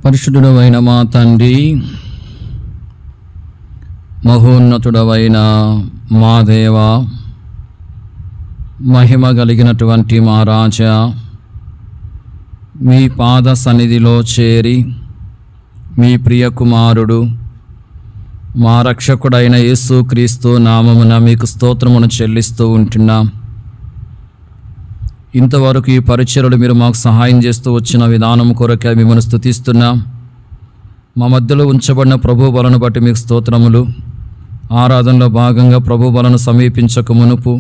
పరిశుద్ధుడవైన మా తండ్రి, మహోన్నతుడవైన మా దేవ, మహిమ కలిగినటువంటి మా రాజా, మీ పాద సన్నిధిలో చేరి మీ ప్రియ కుమారుడు మా రక్షకుడైన యేసుక్రీస్తు నామమున మీకు స్తోత్రమును చెల్లిస్తూ ఉంటున్నాం. ఇంతవరకు ఈ పరిచర్యలు మీరు మాకు సహాయం చేస్తూ వచ్చిన విధానం కొరకే మిమ్మల్ని స్తుతిస్తున్నాం. మా మధ్యలో ఉంచబడిన ప్రభు బలను బట్టి మీకు స్తోత్రములు. ఆరాధనలో భాగంగా ప్రభు బలను సమీపించక మునుపు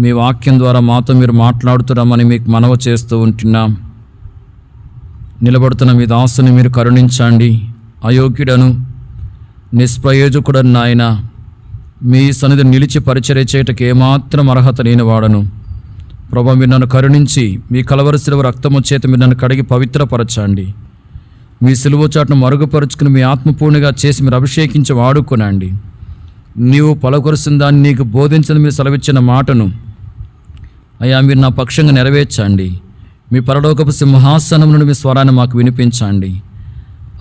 మీ వాక్యం ద్వారా మాతో మీరు మాట్లాడుతున్నామని మీకు మనవి చేస్తూ ఉంటున్నాం. నిలబడుతున్న మీ దాసుని మీరు కరుణించండి. అయోగ్యుడను నిష్ప్రయోజకుడను నాయన, మీ సన్నిధి నిలిచి పరిచర్య చేయటకు ఏమాత్రం అర్హత లేని వాడను. ప్రభు, మీరు నన్ను కరుణించి మీ కలవరి శిలువ రక్తము చేత మీరు నన్ను కడిగి పవిత్రపరచండి. మీ సిలువ చాటును మరుగుపరుచుకుని మీ ఆత్మపూర్ణిగా చేసి మీరు అభిషేకించి వాడుకునండి. నీవు పలకొరుసిన దాన్ని నీకు బోధించిన మీరు సెలవిచ్చిన మాటను అయ్యా మీరు నా పక్షంగా నెరవేర్చండి. మీ పరలోకపు సింహాసనం నుండి మీ స్వరాన్ని మాకు వినిపించండి.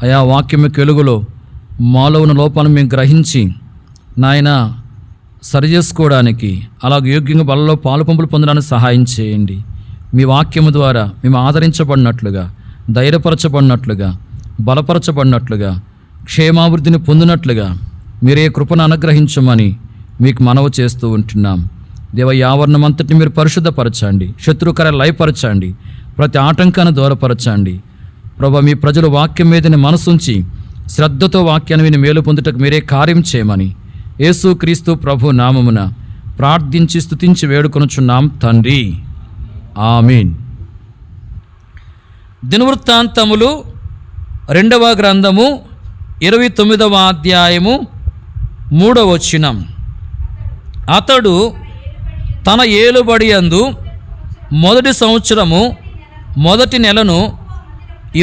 అయా వాక్యం వెలుగులో మాలో ఉన్న లోపాలను మేము గ్రహించి నాయన సరి చేసుకోవడానికి, అలాగే యోగ్యంగా బలలో పాలు పంపులు పొందడానికి సహాయం చేయండి. మీ వాక్యము ద్వారా మేము ఆదరించబడినట్లుగా, ధైర్యపరచబడినట్లుగా, బలపరచబడినట్లుగా, క్షేమాభివృద్ధిని పొందినట్లుగా మీరే కృపను అనుగ్రహించమని మీకు మనవి చేస్తూ ఉంటున్నాం. దేవ, యావరణమంతటిని మీరు పరిశుద్ధపరచండి, శత్రుకర లయపరచండి, ప్రతి ఆటంకాన్ని దూరపరచండి. ప్రభు, మీ ప్రజలు వాక్యం మీదని మనసుంచి శ్రద్ధతో వాక్యాన్ని విని మేలు పొందుటకు మీరే కార్యం చేయమని యేసుక్రీస్తు ప్రభు నామమున ప్రార్థించి స్తుతించి వేడుకొనుచున్నాం తండ్రి, ఆమీన్. దినవృత్తాంతములు 2వ గ్రంథము 29వ అధ్యాయము 3వ వచనం. అతడు తన ఏలుబడి యందు మొదటి సంవత్సరము మొదటి నెలను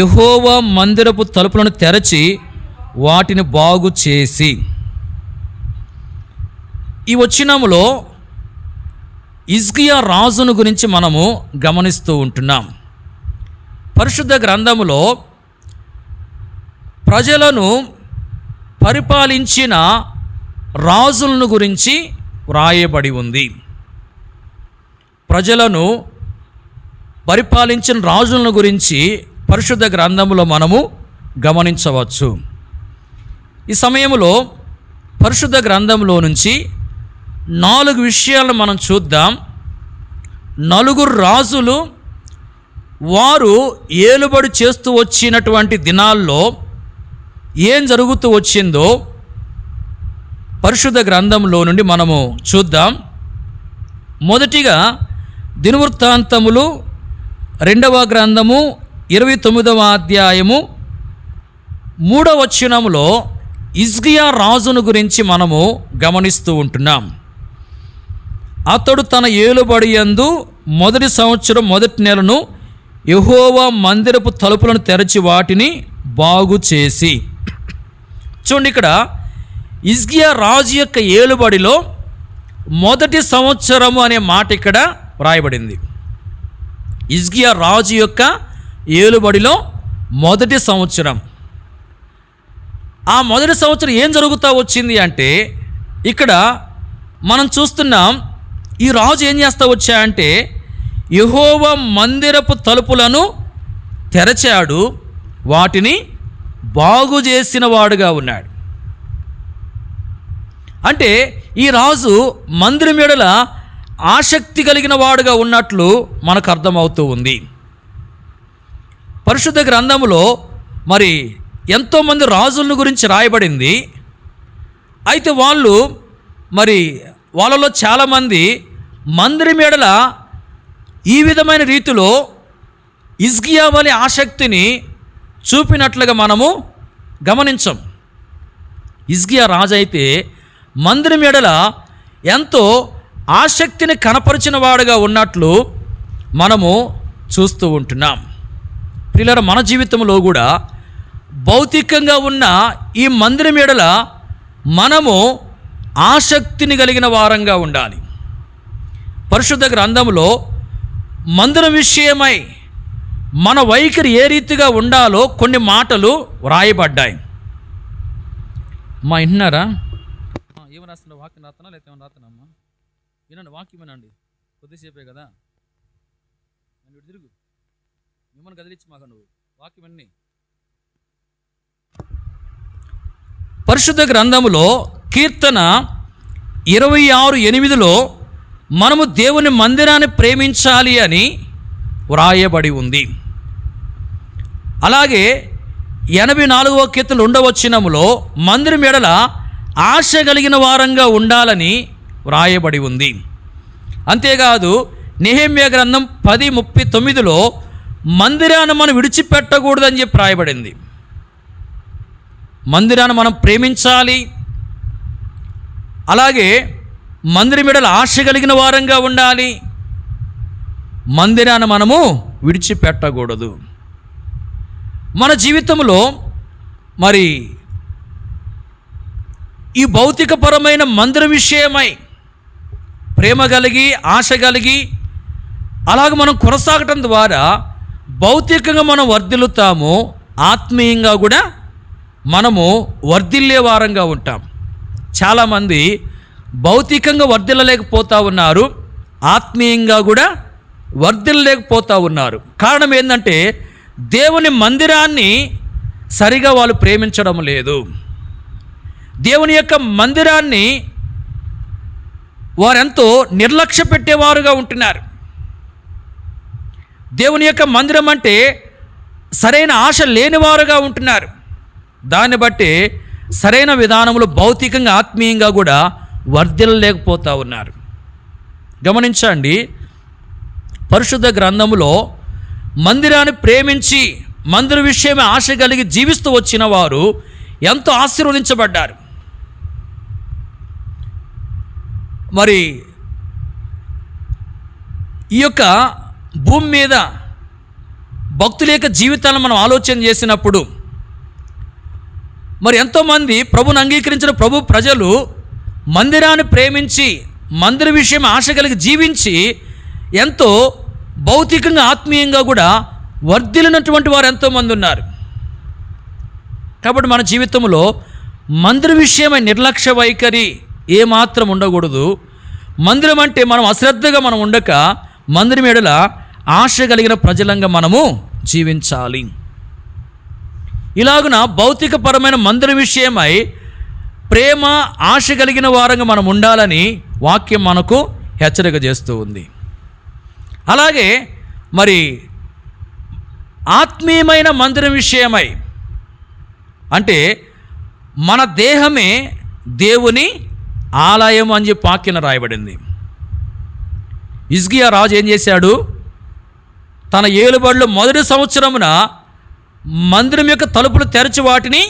యెహోవా మందిరపు తలుపులను తెరచి వాటిని బాగు చేసి. ఈ వచనములో హిజ్కియా రాజును గురించి మనము గమనిస్తూ ఉంటున్నాం. పరిశుద్ధ గ్రంథములో ప్రజలను పరిపాలించిన రాజులను గురించి వ్రాయబడి ఉంది. ప్రజలను పరిపాలించిన రాజులను గురించి పరిశుద్ధ గ్రంథములో మనము గమనించవచ్చు. ఈ సమయంలో పరిశుద్ధ గ్రంథంలో నుంచి 4 విషయాలను మనం చూద్దాం. 4 రాజులు వారు ఏలుబడి చేస్తూ వచ్చినటువంటి దినాల్లో ఏం జరుగుతూ వచ్చిందో పరిశుద్ధ గ్రంథంలో నుండి మనము చూద్దాం. మొదటిగా దినవృత్తాంతములు 2వ గ్రంథము 29వ అధ్యాయము 3వ వచనములో హిజ్కియా రాజును గురించి మనము గమనిస్తూ ఉంటున్నాం. అతడు తన ఏలుబడి యందు మొదటి సంవత్సరం మొదటి నెలను యెహోవా మందిరపు తలుపులను తెరచి వాటిని బాగు చేసి. చూడండి, ఇక్కడ హిజ్కియా రాజు యొక్క ఏలుబడిలో మొదటి సంవత్సరము అనే మాట ఇక్కడ వ్రాయబడింది. హిజ్కియా రాజు యొక్క ఏలుబడిలో మొదటి సంవత్సరం. ఆ మొదటి సంవత్సరం ఏం జరుగుతూ వచ్చింది అంటే, ఇక్కడ మనం చూస్తున్నాం ఈ రాజు ఏం చేస్తూ వచ్చాయంటే యెహోవా మందిరపు తలుపులను తెరచాడు, వాటిని బాగు చేసిన వాడుగా ఉన్నాడు. అంటే ఈ రాజు మందిరం ఎడల ఆసక్తి కలిగిన వాడుగా ఉన్నట్లు మనకు అర్థమవుతూ ఉంది. పరిశుద్ధ గ్రంథములో మరి ఎంతోమంది రాజులను గురించి రాయబడింది. అయితే వాళ్ళలో చాలామంది మందిరం ఎడల ఈ విధమైన రీతిలో హిజ్కియా వలె ఆసక్తిని చూపినట్లుగా మనము గమనించం. హిజ్కియా రాజు అయితే మందిరం ఎడల ఎంతో ఆసక్తిని కనపరిచిన వాడుగా ఉన్నట్లు మనము చూస్తూ ఉంటున్నాం. ప్రియులారా, మన జీవితంలో కూడా భౌతికంగా ఉన్న ఈ మందిరం ఎడల మనము ఆసక్తిని కలిగిన వారంగా ఉండాలి. పరిశుద్ధ గ్రంథంలో మందిరం విషయమై మన వైఖరి ఏ రీతిగా ఉండాలో కొన్ని మాటలు వ్రాయబడ్డాయి. మా వింటున్నారా? ఏమని రాస్తున్నా? వాక్యం రాస్తున్నా లేకపోతే ఏమైనా రాస్తున్నామ్మా? వినండి, వాక్యం వినండి. కొద్దిసేపే కదా, నన్ను తిరుగు, మిమ్మల్ని కదిలించి మాకు నువ్వు వాక్యం విన్ని. పరిశుద్ధ గ్రంథములో కీర్తన 26:8 మనము దేవుని మందిరాన్ని ప్రేమించాలి అని వ్రాయబడి ఉంది. అలాగే 84వ కీర్తన 2వ వచనములో మందిరం ఎడల ఆశ కలిగిన వారంగా ఉండాలని వ్రాయబడి ఉంది. అంతేకాదు నెహెమ్యా గ్రంథం 10:39 మందిరాన్ని మనం విడిచిపెట్టకూడదని చెప్పి రాయబడింది. మందిరాన్ని మనం ప్రేమించాలి, అలాగే మందిరం ఎడల ఆశ కలిగిన వారంగా ఉండాలి, మందిరాన్ని మనము విడిచిపెట్టకూడదు. మన జీవితంలో మరి ఈ భౌతికపరమైన మందిరం విషయమై ప్రేమ కలిగి ఆశ కలిగి అలాగ మనం కొనసాగటం ద్వారా భౌతికంగా మనం వర్ధిల్లుతాము, ఆత్మీయంగా కూడా మనము వర్ధిల్లే వారంగా ఉంటాం. చాలామంది భౌతికంగా వర్ధిల్లలేకపోతూ ఉన్నారు, ఆత్మీయంగా కూడా వర్ధిల్లలేకపోతూ ఉన్నారు. కారణం ఏంటంటే దేవుని మందిరాన్ని సరిగా వాళ్ళు ప్రేమించడం లేదు. దేవుని యొక్క మందిరాన్ని వారెంతో నిర్లక్ష్య పెట్టేవారుగా ఉంటున్నారు. దేవుని యొక్క మందిరం అంటే సరైన ఆశ లేనివారుగా ఉంటున్నారు. దాన్ని బట్టి సరైన విధానంలో భౌతికంగా ఆత్మీయంగా కూడా వర్ధిల్లలేకపోతూ ఉన్నారు. గమనించండి, పరిశుద్ధ గ్రంథములో మందిరాన్ని ప్రేమించి మందిర విషయమే ఆశ కలిగి జీవిస్తూ వచ్చిన వారు ఎంతో ఆశీర్వదించబడ్డారు. మరి ఈ యొక్క భూమి మీద భక్తుల యొక్క జీవితాలను మనం ఆలోచన చేసినప్పుడు మరి ఎంతోమంది ప్రభుని అంగీకరించిన ప్రభు ప్రజలు మందిరాన్ని ప్రేమించి మందిర విషయం ఆశ కలిగి జీవించి ఎంతో భౌతికంగా ఆత్మీయంగా కూడా వర్ధిల్లినటువంటి వారు ఎంతోమంది ఉన్నారు. కాబట్టి మన జీవితంలో మందిర విషయమై నిర్లక్ష్య వైఖరి ఏమాత్రం ఉండకూడదు. మందిరం అంటే మనం అశ్రద్ధగా మనం ఉండక మందిరం ఎడల ఆశ కలిగిన ప్రజలంగా మనము జీవించాలి. ఇలాగున భౌతికపరమైన మందిర విషయమై ప్రేమ ఆశ కలిగిన వారంగా మనం ఉండాలని వాక్యం మనకు హెచ్చరిక చేస్తూ ఉంది. అలాగే మరి ఆత్మీయమైన మందిరం విషయమై అంటే మన దేహమే దేవుని ఆలయం అని చెప్పి వాక్యం రాయబడింది. హిజ్కియా రాజు ఏం చేశాడు? తన ఏలుబడిలో మొదటి సంవత్సరమున మందిరం యొక్క తలుపులు తెరచి వాటిని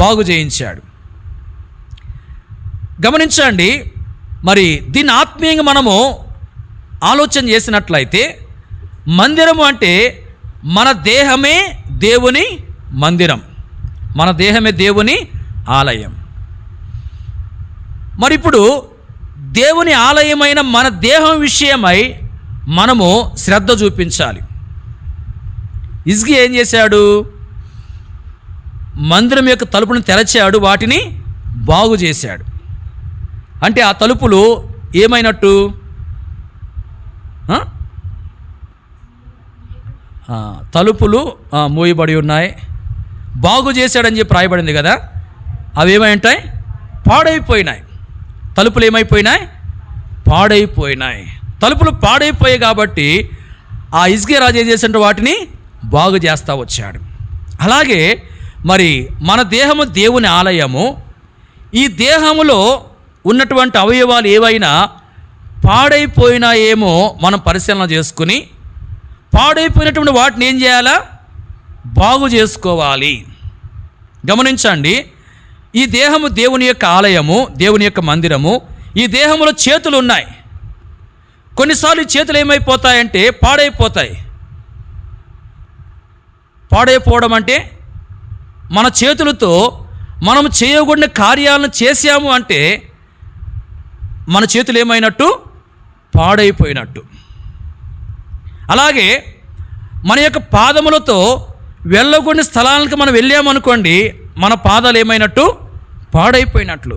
బాగు చేయించాడు. గమనించండి, మరి దీన్ని ఆత్మీయంగా మనము ఆలోచన చేసినట్లయితే మందిరము అంటే మన దేహమే దేవుని మందిరం, మన దేహమే దేవుని ఆలయం. మరి ఇప్పుడు దేవుని ఆలయమైన మన దేహం విషయమై మనము శ్రద్ధ చూపించాలి. హిజ్కియా ఏం చేశాడు? మందిరం యొక్క తలుపులను తెరచాడు, వాటిని బాగు చేశాడు. అంటే ఆ తలుపులు ఏమైనట్టు? తలుపులు మూయబడి ఉన్నాయి, బాగు చేశాడని చెప్పి రాయబడింది కదా. అవి ఏమైంటాయి? పాడైపోయినాయి. తలుపులు ఏమైపోయినాయి? పాడైపోయినాయి. తలుపులు పాడైపోయాయి కాబట్టి ఆ హిజ్కియా రాజు ఏం చేశాడంటే వాటిని బాగు చేస్తూ వచ్చాడు. అలాగే మరి మన దేహము దేవుని ఆలయము. ఈ దేహములో ఉన్నటువంటి అవయవాలు ఏవైనా పాడైపోయినాయేమో మనం పరిశీలన చేసుకుని పాడైపోయినటువంటి వాటిని ఏం చేయాలా? బాగు చేసుకోవాలి. గమనించండి, ఈ దేహము దేవుని యొక్క ఆలయము, దేవుని యొక్క మందిరము. ఈ దేహంలో చేతులు ఉన్నాయి. కొన్నిసార్లు ఈ చేతులు ఏమైపోతాయంటే పాడైపోతాయి. పాడైపోవడం అంటే మన చేతులతో మనం చేయకూడని కార్యాలను చేశాము అంటే మన చేతులు ఏమైనట్టు? పాడైపోయినట్టు. అలాగే మన యొక్క పాదములతో వెళ్ళగొని స్థలాలకు మనం వెళ్ళామనుకోండి, మన పాదాలు ఏమైనట్టు? పాడైపోయినట్లు.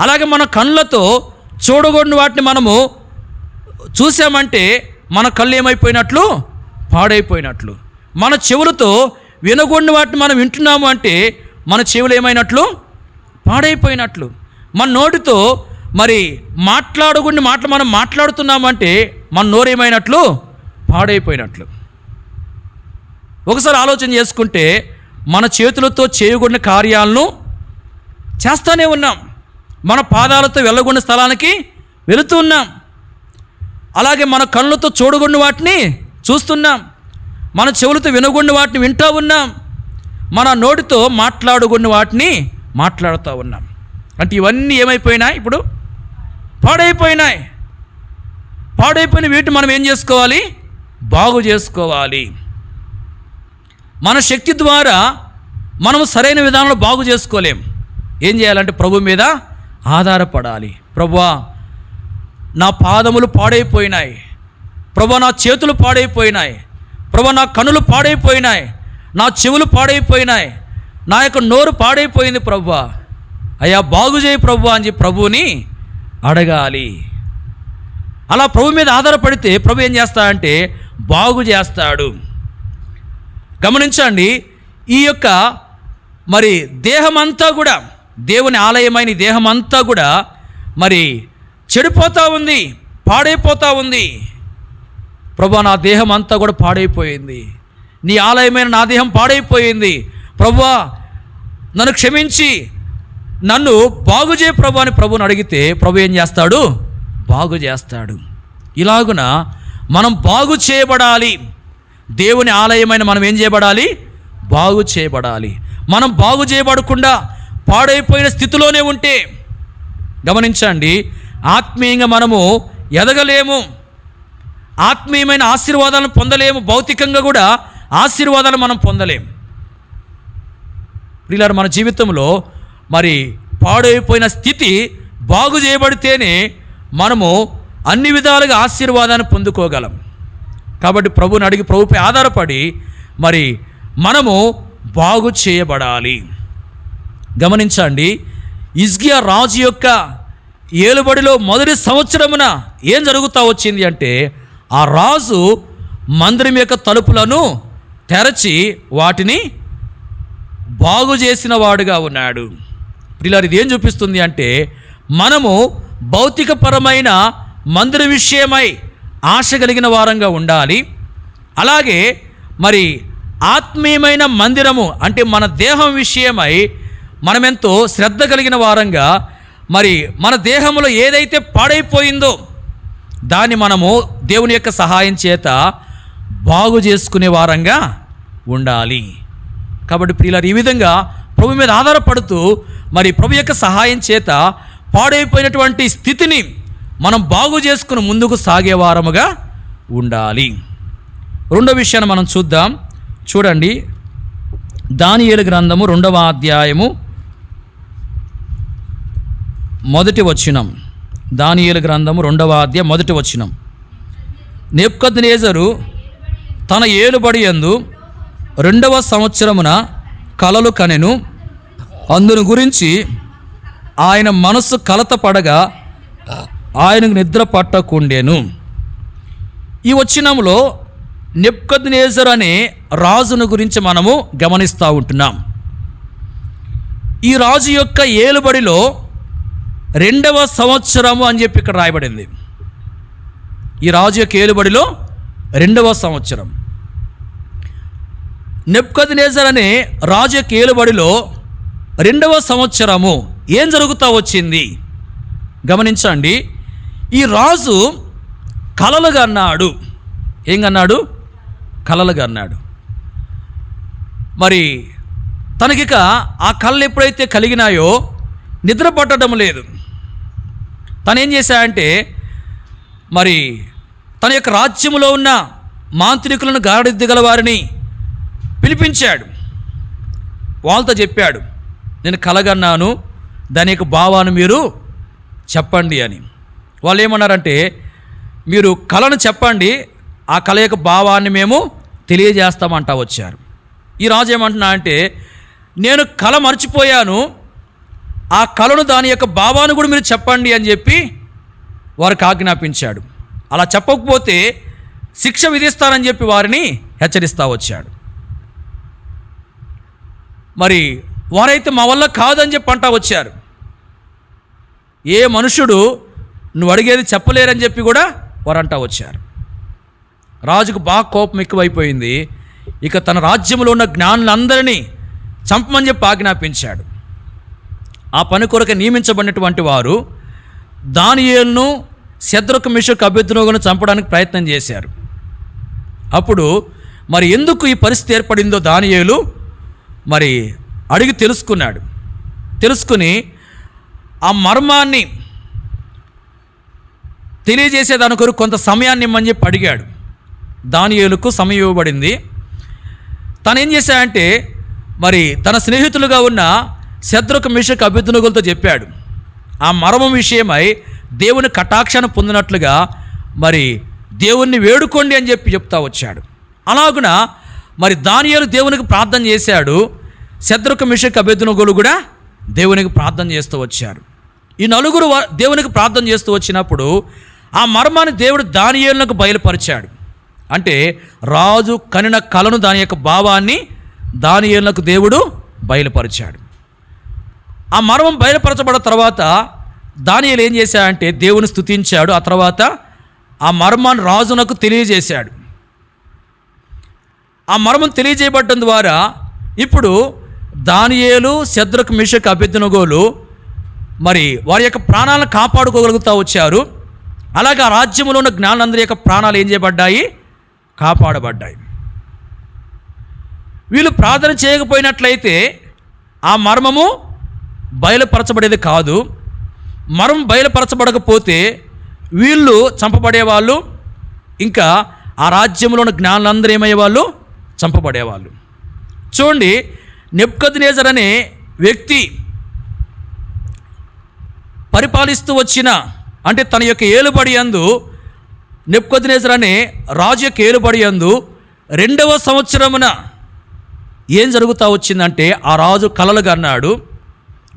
అలాగే మన కళ్ళతో చూడగొని వాటిని మనము చూసామంటే మన కళ్ళు ఏమైపోయినట్లు? పాడైపోయినట్లు. మన చెవులతో వినగొని వాటిని మనం వింటున్నాము అంటే మన చెవులు ఏమైనట్లు? పాడైపోయినట్లు. మన నోటితో మరి మాట్లాడకుండా మాటలు మనం మాట్లాడుతున్నామంటే మన నోరేమైనట్లు? పాడైపోయినట్లు. ఒకసారి ఆలోచన చేసుకుంటే మన చేతులతో చేయకూడని కార్యాలను చేస్తూనే ఉన్నాం, మన పాదాలతో వెళ్ళగొన్న స్థలానికి వెళుతూ ఉన్నాం. అలాగే మన కళ్ళతో చూడగొన్న వాటిని చూస్తున్నాం, మన చెవులతో వినగొన్న వాటిని వింటూ ఉన్నాం, మన నోటితో మాట్లాడగొన్న వాటిని మాట్లాడుతూ ఉన్నాం. అంటే ఇవన్నీ ఏమైపోయినాయి? ఇప్పుడు పాడైపోయినాయి. పాడైపోయిన వీటిని మనం ఏం చేసుకోవాలి? బాగు చేసుకోవాలి. మన శక్తి ద్వారా మనము సరైన విధానంలో బాగు చేసుకోలేం. ఏం చేయాలంటే ప్రభు మీద ఆధారపడాలి. ప్రభువా, నా పాదములు పాడైపోయినాయి, ప్రభువా నా చేతులు పాడైపోయినాయి, ప్రభువా నా కనులు పాడైపోయినాయి, నా చెవులు పాడైపోయినాయి, నా యొక్క నోరు పాడైపోయింది ప్రభువా, అయ్యా బాగు చేయి ప్రభువా అని చెప్పి ప్రభువుని అడగాలి. అలా ప్రభు మీద ఆధారపడితే ప్రభు ఏం చేస్తాడంటే బాగు చేస్తాడు. గమనించండి, ఈ యొక్క మరి దేహమంతా కూడా, దేవుని ఆలయమైన దేహమంతా కూడా మరి చెడిపోతూ ఉంది, పాడైపోతూ ఉంది. ప్రభువా నా దేహం అంతా కూడా పాడైపోయింది, నీ ఆలయమైన నా దేహం పాడైపోయింది, ప్రభువా నన్ను క్షమించి నన్ను బాగు చేయ ప్రభు అని ప్రభుని అడిగితే ప్రభు ఏం చేస్తాడు? బాగు చేస్తాడు. ఇలాగున మనం బాగు చేయబడాలి. దేవుని ఆలయమైన మనం ఏం చేయబడాలి? బాగు చేయబడాలి. మనం బాగు చేయబడకుండా పాడైపోయిన స్థితిలోనే ఉంటే గమనించండి, ఆత్మీయంగా మనము ఎదగలేము, ఆత్మీయమైన ఆశీర్వాదాలను పొందలేము, భౌతికంగా కూడా ఆశీర్వాదాలు మనం పొందలేము. ప్రియులారా, మన జీవితంలో మరి పాడైపోయిన స్థితి బాగు చేయబడితేనే మనము అన్ని విధాలుగా ఆశీర్వాదాన్ని పొందుకోగలం. కాబట్టి ప్రభుని అడిగి ప్రభుపై ఆధారపడి మరి మనము బాగు చేయబడాలి. గమనించండి, హిజ్కియా రాజు యొక్క ఏలుబడిలో మొదటి సంవత్సరమున ఏం జరుగుతూ వచ్చింది అంటే, ఆ రాజు మందిరం యొక్క తలుపులను తెరచి వాటిని బాగు చేసిన వాడుగా ఉన్నాడు. ప్రియులారా, ఇది ఏం చూపిస్తుంది అంటే మనము భౌతికపరమైన మందిర విషయమై ఆశ కలిగిన వారంగా ఉండాలి. అలాగే మరి ఆత్మీయమైన మందిరము అంటే మన దేహం విషయమై మనమెంతో శ్రద్ధ కలిగిన వారంగా మరి మన దేహంలో ఏదైతే పాడైపోయిందో దాన్ని మనము దేవుని యొక్క సహాయం చేత బాగు చేసుకునే వారంగా ఉండాలి. కాబట్టి ప్రియులారా, ఈ విధంగా ప్రభు మీద ఆధారపడుతూ మరి ప్రభు యొక్క సహాయం చేత పాడైపోయినటువంటి స్థితిని మనం బాగు చేసుకుని ముందుకు సాగేవారముగా ఉండాలి. రెండో విషయాన్ని మనం చూద్దాం. చూడండి, దానియేలు గ్రంథము 2వ అధ్యాయము 1వ వచనం. దానియేలు గ్రంథము 2వ అధ్యాయం 1వ వచనం. నెబుకద్నెజరు తన ఏలుబడి యందు 2వ సంవత్సరమున కలలు కనెను. అందును గురించి ఆయన మనస్సు కలతపడగా ఆయనకు నిద్ర పట్టకుండెను. ఈ వచనంలో నెబుకద్నెజరు అనే రాజును గురించి మనము గమనిస్తూ ఉంటున్నాం. ఈ రాజు యొక్క ఏలుబడిలో 2వ సంవత్సరము అని చెప్పి ఇక్కడ రాయబడింది. ఈ రాజు యొక్క ఏలుబడిలో 2వ సంవత్సరం. నెబుకద్నెజరు అనే రాజు యొక్క ఏలుబడిలో 2వ సంవత్సరము ఏం జరుగుతూ వచ్చింది? గమనించండి, ఈ రాజు కలలుగా అన్నాడు. ఏం కన్నాడు? కలలుగా అన్నాడు. మరి తనకిక ఆ కళలు ఎప్పుడైతే కలిగినాయో నిద్ర పట్టడం లేదు. తనేం చేశాడంటే మరి తన యొక్క రాజ్యంలో ఉన్న మాంత్రికులను గారడిద్దగల వారిని పిలిపించాడు. వాళ్ళతో చెప్పాడు, నేను కలగన్నాను, దాని యొక్క భావాన్ని మీరు చెప్పండి అని. వాళ్ళు ఏమన్నారంటే, మీరు కళను చెప్పండి, ఆ కళ యొక్క భావాన్ని మేము తెలియజేస్తామంటా వచ్చారు. ఈ రాజు ఏమంటున్నా అంటే, నేను కళ మర్చిపోయాను, ఆ కళను దాని యొక్క భావాన్ని కూడా మీరు చెప్పండి అని చెప్పి వారికి ఆజ్ఞాపించాడు. అలా చెప్పకపోతే శిక్ష విధిస్తానని చెప్పి వారిని హెచ్చరిస్తూ వచ్చాడు. మరి వారైతే మా వల్ల కాదని చెప్పి అంటా వచ్చారు. ఏ మనుషుడు నువ్వు అడిగేది చెప్పలేరని చెప్పి కూడా వారు అంటా వచ్చారు. రాజుకు బాగా కోపం ఎక్కువైపోయింది. ఇక తన రాజ్యంలో ఉన్న జ్ఞానులందరినీ చంపమని చెప్పి ఆజ్ఞాపించాడు. ఆ పని కొరకు నియమించబడినటువంటి వారు దానియేలును, శద్రకు, మెషకు, అబేద్నెగోను చంపడానికి ప్రయత్నం చేశారు. అప్పుడు మరి ఎందుకు ఈ పరిస్థితి ఏర్పడిందో దానియేలు మరి అడిగి తెలుసుకున్నాడు. తెలుసుకుని ఆ మర్మాన్ని తెలియజేసేదాని కొరకు కొంత సమయాన్ని ఇమ్మని చెప్పి అడిగాడు. దానియేలుకు సమయం ఇవ్వబడింది. తను ఏం చేశాడంటే మరి తన స్నేహితులుగా ఉన్న శద్రకు, మెషకు, అబేద్నెగోలతో చెప్పాడు. ఆ మర్మం విషయమై దేవుని కటాక్షాన్ని పొందినట్లుగా మరి దేవుణ్ణి వేడుకోండి అని చెప్పి చెప్తా వచ్చాడు. అలాగున మరి దానియేలు దేవునికి ప్రార్థన చేశాడు. శద్రకు, మెషకు, అబేద్నెగోలు కూడా దేవునికి ప్రార్థన చేస్తూ వచ్చారు. ఈ నలుగురు దేవునికి ప్రార్థన చేస్తూ వచ్చినప్పుడు ఆ మర్మాన్ని దేవుడు దానియేలునకు బయలుపరిచాడు. అంటే రాజు కనిన కలను, దాని యొక్క భావాన్ని దానియేలునకు దేవుడు బయలుపరిచాడు. ఆ మర్మం బయలుపరచబడిన తర్వాత దానియేలు ఏం చేశాడంటే దేవుని స్తుతించాడు. ఆ తర్వాత ఆ మర్మాన్ని రాజునకు తెలియజేశాడు. ఆ మర్మం తెలియజేయబడటం ద్వారా ఇప్పుడు దానియేలు, శద్రకు, మెషకు, అబేద్నెగోలు మరి వారి యొక్క ప్రాణాలను కాపాడుకోగలుగుతూ వచ్చారు. అలాగే ఆ రాజ్యంలో ఉన్న జ్ఞానులందరి యొక్క ప్రాణాలు ఏం చేయబడ్డాయి? కాపాడబడ్డాయి. వీళ్ళు ప్రార్థన చేయకపోయినట్లయితే ఆ మర్మము బయలుపరచబడేది కాదు. మర్మం బయలుపరచబడకపోతే వీళ్ళు చంపబడేవాళ్ళు, ఇంకా ఆ రాజ్యంలో ఉన్న జ్ఞానులందరూ ఏమయ్యేవాళ్ళు? చంపబడేవాళ్ళు. చూడండి, నెబుకద్నెజర్ అనే వ్యక్తి పరిపాలిస్తూ వచ్చిన, అంటే తన యొక్క ఏలుబడి యందు, నెబుకద్నెజర్ అనే రాజు యొక్క ఏలుబడి యందు 2వ సంవత్సరమున ఏం జరుగుతూ వచ్చిందంటే ఆ రాజు కలలు కన్నాడు,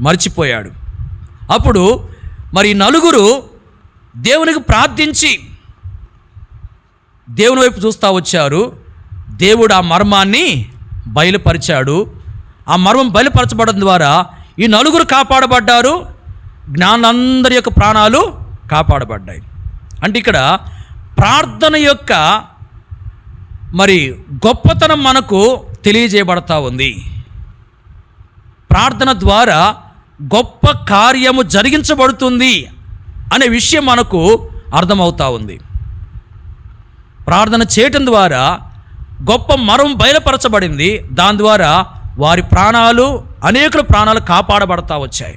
మర్చిపోయాడు. అప్పుడు మరి నలుగురు దేవునికి ప్రార్థించి దేవుని వైపు చూస్తూ వచ్చారు. దేవుడు ఆ మర్మాన్ని బయలుపరిచాడు. ఆ మర్మం బయలుపరచబడడం ద్వారా ఈ నలుగురు కాపాడబడ్డారు. జ్ఞానులందరి యొక్క ప్రాణాలు కాపాడబడ్డాయి. అంటే ఇక్కడ ప్రార్థన యొక్క మరి గొప్పతనం మనకు తెలియజేయబడతా ఉంది. ప్రార్థన ద్వారా గొప్ప కార్యము జరిగించబడుతుంది అనే విషయం మనకు అర్థమవుతా ఉంది. ప్రార్థన చేయటం ద్వారా గొప్ప మర్మం బయలుపరచబడింది. దాని ద్వారా వారి ప్రాణాలు, అనేకుల ప్రాణాలు కాపాడబడతా వచ్చాయి.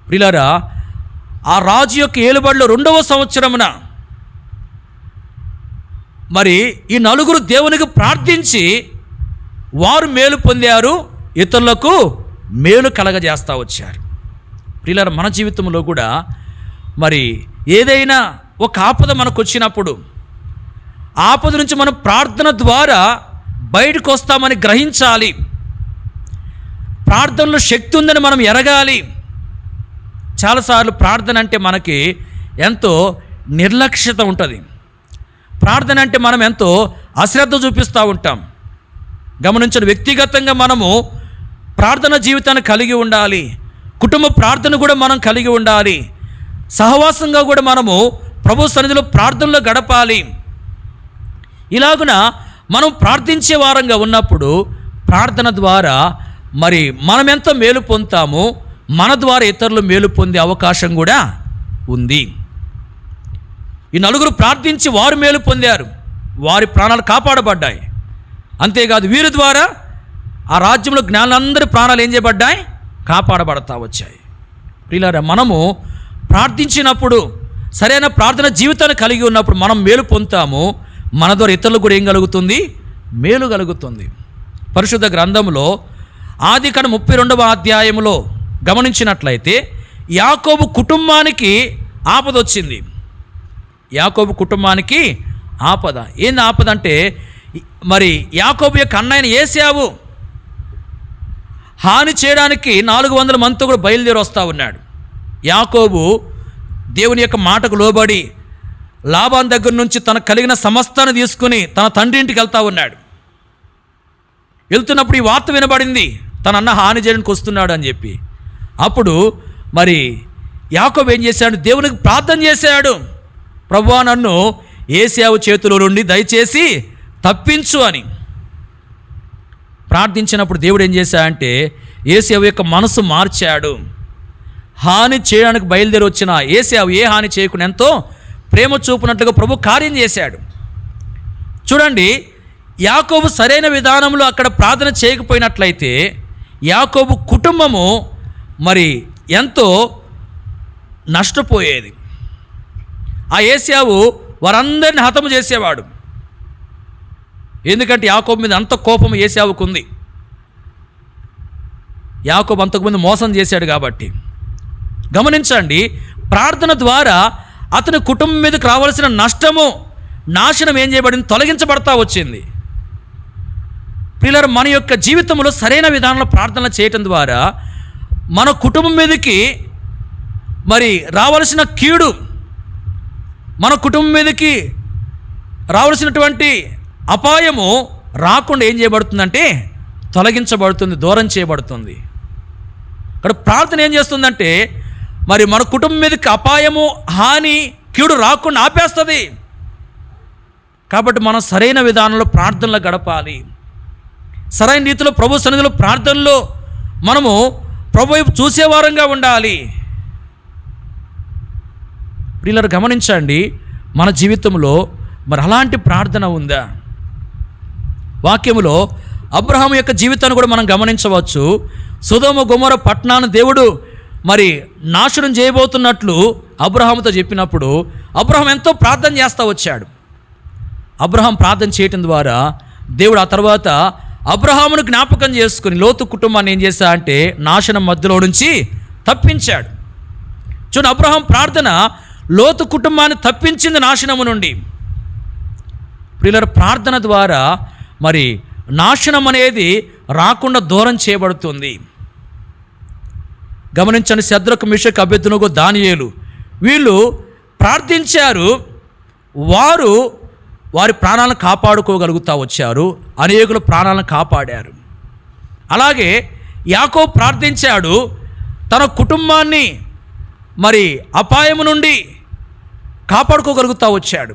ప్రియులారా, ఆ రాజు యొక్క ఏలుబడిలో 2వ సంవత్సరమున మరి ఈ నలుగురు దేవునికి ప్రార్థించి వారు మేలు పొందారు, ఇతరులకు మేలు కలగజేస్తూ వచ్చారు. ప్రియులారా, మన జీవితంలో కూడా మరి ఏదైనా ఒక ఆపద మనకు వచ్చినప్పుడు ఆపద నుంచి మనం ప్రార్థన ద్వారా బయటకు వస్తామని గ్రహించాలి. ప్రార్థనలో శక్తి ఉందని మనం ఎరగాలి. చాలాసార్లు ప్రార్థన అంటే మనకి ఎంతో నిర్లక్ష్యత ఉంటుంది. ప్రార్థన అంటే మనం ఎంతో అశ్రద్ధ చూపిస్తూ ఉంటాం. గమనించండి, వ్యక్తిగతంగా మనము ప్రార్థన జీవితాన్ని కలిగి ఉండాలి. కుటుంబ ప్రార్థన కూడా మనం కలిగి ఉండాలి. సహవాసంగా కూడా మనము ప్రభు సన్నిధిలో ప్రార్థనలో గడపాలి. ఇలాగున మనం ప్రార్థించే వారంగా ఉన్నప్పుడు ప్రార్థన ద్వారా మరి మనం ఎంత మేలు పొందుతామో మన ద్వారా ఇతరులు మేలు పొందే అవకాశం కూడా ఉంది. ఈ నలుగురు ప్రార్థించి వారు మేలు పొందారు, వారి ప్రాణాలు కాపాడబడ్డాయి. అంతేకాదు, వీరి ద్వారా ఆ రాజ్యంలో జ్ఞానులందరి ప్రాణాలు ఏం చేయబడ్డాయి? కాపాడబడతా వచ్చాయి. ప్రియులారా, మనము ప్రార్థించినప్పుడు, సరైన ప్రార్థన జీవితాన్ని కలిగి ఉన్నప్పుడు మనం మేలు పొందుతాము. మన ద్వారా ఇతరులకు కూడా ఏం కలుగుతుంది? మేలు కలుగుతుంది. పరిశుద్ధ గ్రంథంలో ఆదికాండం 32వ అధ్యాయంలో గమనించినట్లయితే యాకోబు కుటుంబానికి ఆపదొచ్చింది. యాకోబు కుటుంబానికి ఆపద. ఏంది ఆపద అంటే, మరి యాకోబు యొక్క అన్నయ్యన ఏశావు హాని చేయడానికి 400 మందితో కూడా బయలుదేరి వస్తూ ఉన్నాడు. యాకోబు దేవుని యొక్క మాటకు లోబడి లాబాన్ దగ్గర నుంచి తనకు కలిగిన సమస్తాన్ని తీసుకుని తన తండ్రి ఇంటికి వెళ్తూ ఉన్నాడు. వెళ్తున్నప్పుడు ఈ వార్త వినబడింది, తన అన్న హాని చేయడానికి వస్తున్నాడు అని చెప్పి. అప్పుడు మరి యాకోబు ఏం చేశాడు, దేవునికి ప్రార్థన చేశాడు, ప్రభువా నన్ను ఏశావు చేతిలో నుండి దయచేసి తప్పించు అని ప్రార్థించినప్పుడు దేవుడు ఏం చేశాడంటే ఏశావు యొక్క మనసు మార్చాడు. హాని చేయడానికి బయలుదేరి వచ్చిన ఏశావు ఏ హాని చేయకుండా ఎంతో ప్రేమ చూపినట్లుగా ప్రభు కార్యం చేశాడు. చూడండి, యాకోబు సరైన విధానంలో అక్కడ ప్రార్థన చేయకపోయినట్లయితే యాకోబు కుటుంబము మరి ఎంతో నష్టపోయేది. ఆ ఏశావు వారందరిని హతము చేసేవాడు. ఎందుకంటే యాకోబు మీద అంత కోపం ఏశావుకు ఉంది. యాకోబు అంతకుముందు మోసం చేశాడు కాబట్టి. గమనించండి, ప్రార్థన ద్వారా అతని కుటుంబం మీదకి రావాల్సిన నష్టము, నాశనం ఏం చేయబడింది, తొలగించబడతా వచ్చింది. ప్రియులారా, మన యొక్క జీవితంలో సరైన విధానంలో ప్రార్థన చేయటం ద్వారా మన కుటుంబం మీదకి మరి రావాల్సిన కీడు, మన కుటుంబం మీదకి రావాల్సినటువంటి అపాయము రాకుండా ఏం చేయబడుతుందంటే తొలగించబడుతుంది, దూరం చేయబడుతుంది. ఇక్కడ ప్రార్థన ఏం చేస్తుందంటే మరి మన కుటుంబం మీదకి అపాయము, హాని, కీడు రాకుండా ఆపేస్తుంది. కాబట్టి మనం సరైన విధానంలో ప్రార్థనలో గడపాలి. సరైన రీతిలో ప్రభు సన్నిధిలో ప్రార్థనలో మనము ప్రభు వైపు చూసేవారంగా ఉండాలి. ప్రియులారా, గమనించండి, మన జీవితంలో మరి అలాంటి ప్రార్థన ఉందా? వాక్యములో అబ్రహాము యొక్క జీవితాన్ని కూడా మనం గమనించవచ్చు. సొదొమ గొమొర్రా పట్టణాన్ని దేవుడు మరి నాశనం చేయబోతున్నట్లు అబ్రహాముతో చెప్పినప్పుడు అబ్రహాం ఎంతో ప్రార్థన చేస్తూ వచ్చాడు. అబ్రహాం ప్రార్థన చేయటం ద్వారా దేవుడు ఆ తర్వాత అబ్రహామును జ్ఞాపకం చేసుకుని లోతు కుటుంబాన్ని ఏం చేశా అంటే నాశనం మధ్యలో నుంచి తప్పించాడు. చూడండి, అబ్రహాం ప్రార్థన లోతు కుటుంబాన్ని తప్పించింది నాశనము నుండి. ప్రియులారా, ప్రార్థన ద్వారా మరి నాశనం అనేది రాకుండా దూరం చేయబడుతుంది. గమనించండి, శద్రకు, మిషకు, అబేద్నెగో, దానియేలు వీళ్ళు ప్రార్థించారు. వారు వారి ప్రాణాలను కాపాడుకోగలుగుతూ వచ్చారు, అనేకులు ప్రాణాలను కాపాడారు. అలాగే యాకోబు ప్రార్థించాడు, తన కుటుంబాన్ని మరి అపాయము నుండి కాపాడుకోగలుగుతూ వచ్చాడు.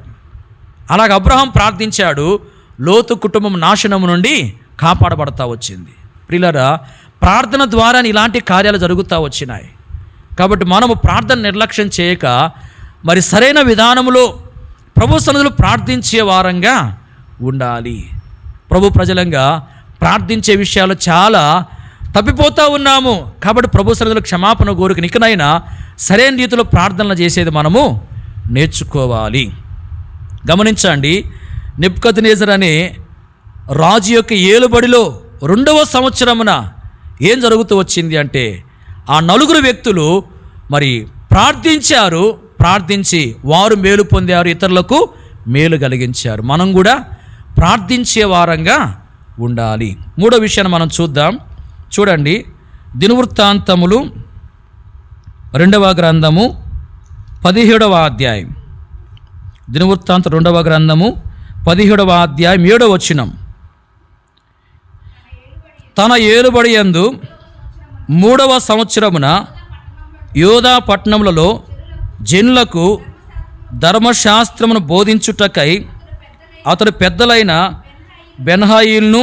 అలాగే అబ్రహాం ప్రార్థించాడు, లోతు కుటుంబం నాశనము నుండి కాపాడబడతా వచ్చింది. ప్రియులారా, ప్రార్థన ద్వారా ఇలాంటి కార్యాలు జరుగుతూ వచ్చినాయి. కాబట్టి మనము ప్రార్థన నిర్లక్ష్యం చేయక మరి సరైన విధానంలో ప్రభు సన్నిధిలో ప్రార్థించే వారంగా ఉండాలి. ప్రభు ప్రజలంగా ప్రార్థించే విషయాలు చాలా తప్పిపోతూ ఉన్నాము. కాబట్టి ప్రభు సన్నిధిలో క్షమాపణ కోరిక ఇకనైనా సరైన రీతిలో ప్రార్థనలు చేసేది మనము నేర్చుకోవాలి. గమనించండి, నెబుకద్నెజర్ అనే రాజు యొక్క ఏలుబడిలో 2వ సంవత్సరమున ఏం జరుగుతూ వచ్చింది అంటే ఆ 4 వ్యక్తులు మరి ప్రార్థించారు. ప్రార్థించి వారు మేలు పొందారు, ఇతరులకు మేలు కలిగించారు. మనం కూడా ప్రార్థించే వారంగా ఉండాలి. 3వ విషయాన్ని మనం చూద్దాం. చూడండి, దినవృత్తాంతములు 2వ గ్రంథము 17వ అధ్యాయం. దినవృత్తాంతం 2వ గ్రంథము 17వ అధ్యాయం 7వ వచనం. తన ఏలుబడి యందు 3వ సంవత్సరమున యోధా పట్టణములలో జనులకు ధర్మశాస్త్రమును బోధించుటకై అతడు పెద్దలైన బెన్హాయిల్ను,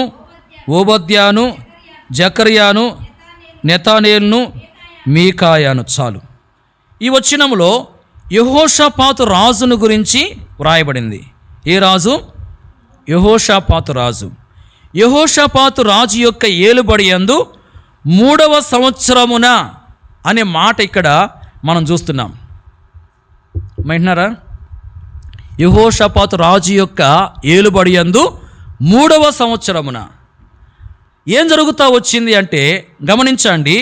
ఓబద్యాను, జకర్యాను, నెతానేలును, మీకాయాను. చాలు. ఈ వచనములో యెహోషాపాతు రాజును గురించి వ్రాయబడింది. ఏ రాజు? యెహోషాపాతు రాజు. యెహోషాపాతు రాజు యొక్క ఏలుబడి యందు 3వ సంవత్సరమున అనే మాట ఇక్కడ మనం చూస్తున్నాం. వింటున్నారా? యెహోషాపాతు రాజు యొక్క ఏలుబడి యందు 3వ సంవత్సరమున ఏం జరుగుతూ వచ్చింది అంటే గమనించండి.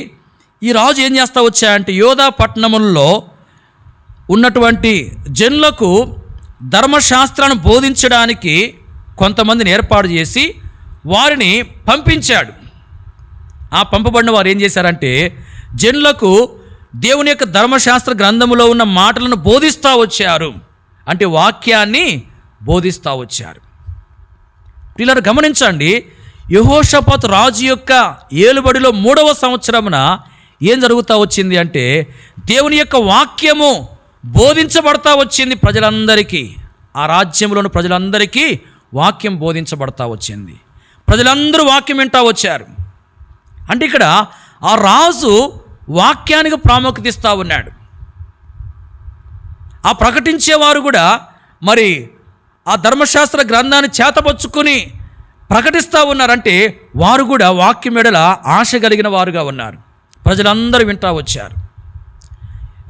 ఈ రాజు ఏం చేస్తూ వచ్చాయంటే యోధా పట్టణములలో ఉన్నటువంటి జనులకు ధర్మశాస్త్రాన్ని బోధించడానికి కొంతమందిని ఏర్పాటు చేసి వారిని పంపించాడు. ఆ పంపబడిన వారు ఏం చేశారంటే జనులకు దేవుని యొక్క ధర్మశాస్త్ర గ్రంథములో ఉన్న మాటలను బోధిస్తూ వచ్చారు. అంటే వాక్యాన్ని బోధిస్తూ వచ్చారు. పిల్లలు గమనించండి, యెహోషాపాతు రాజు యొక్క ఏలుబడిలో 3వ సంవత్సరమున ఏం జరుగుతూ వచ్చింది అంటే దేవుని యొక్క వాక్యము బోధించబడతా వచ్చింది ప్రజలందరికీ. ఆ రాజ్యంలోని ప్రజలందరికీ వాక్యం బోధించబడతా వచ్చింది. ప్రజలందరూ వాక్యం వింటూ వచ్చారు. అంటే ఇక్కడ ఆ రాజు వాక్యానికి ప్రాముఖ్యత ఇస్తూ ఉన్నాడు. ఆ ప్రకటించేవారు కూడా మరి ఆ ధర్మశాస్త్ర గ్రంథాన్ని చేతపచ్చుకొని ప్రకటిస్తూ ఉన్నారంటే వారు కూడా వాక్యం ఎడల ఆశ కలిగిన వారుగా ఉన్నారు. ప్రజలందరూ వింటూ వచ్చారు.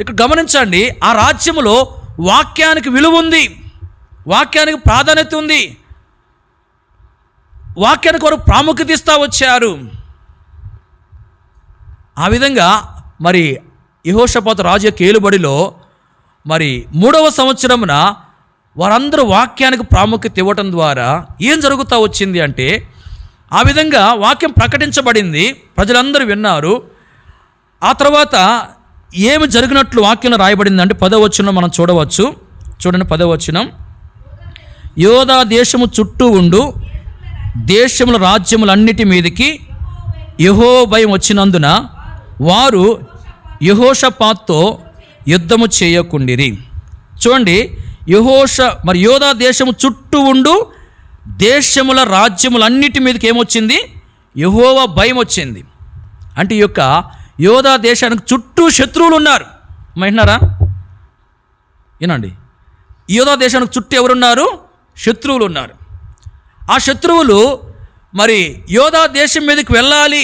ఇక్కడ గమనించండి, ఆ రాజ్యములో వాక్యానికి విలువ ఉంది, వాక్యానికి ప్రాధాన్యత ఉంది, వాక్యానికి వారు ప్రాముఖ్యత ఇస్తూ వచ్చారు. ఆ విధంగా మరి యెహోషాపాతు రాజు యొక్క ఏలుబడిలో మరి 3వ సంవత్సరమున వారందరూ వాక్యానికి ప్రాముఖ్యత ఇవ్వటం ద్వారా ఏం జరుగుతూ వచ్చింది అంటే ఆ విధంగా వాక్యం ప్రకటించబడింది, ప్రజలందరూ విన్నారు. ఆ తర్వాత ఏమి జరిగినట్లు వాక్యం రాయబడింది అంటే 10వ వచనం మనం చూడవచ్చు. చూడండి 10వ వచనం. యోధా దేశము చుట్టూ ఉండు దేశముల రాజ్యములన్నిటి మీదకి యెహోవా భయం వచ్చినందున వారు యెహోషాపాతుతో యుద్ధము చేయకుండిరి. చూడండి, యోధా దేశము చుట్టూ ఉండు దేశముల రాజ్యములన్నిటి మీదకి ఏమొచ్చింది? యెహోవా భయం వచ్చింది. అంటే ఈ యొక్క యోధా దేశానికి చుట్టూ శత్రువులు ఉన్నారు. వింటున్నారా? వినండి, యోధా దేశానికి చుట్టూ ఎవరున్నారు? శత్రువులు ఉన్నారు. ఆ శత్రువులు మరి యోధా దేశం మీదకి వెళ్ళాలి,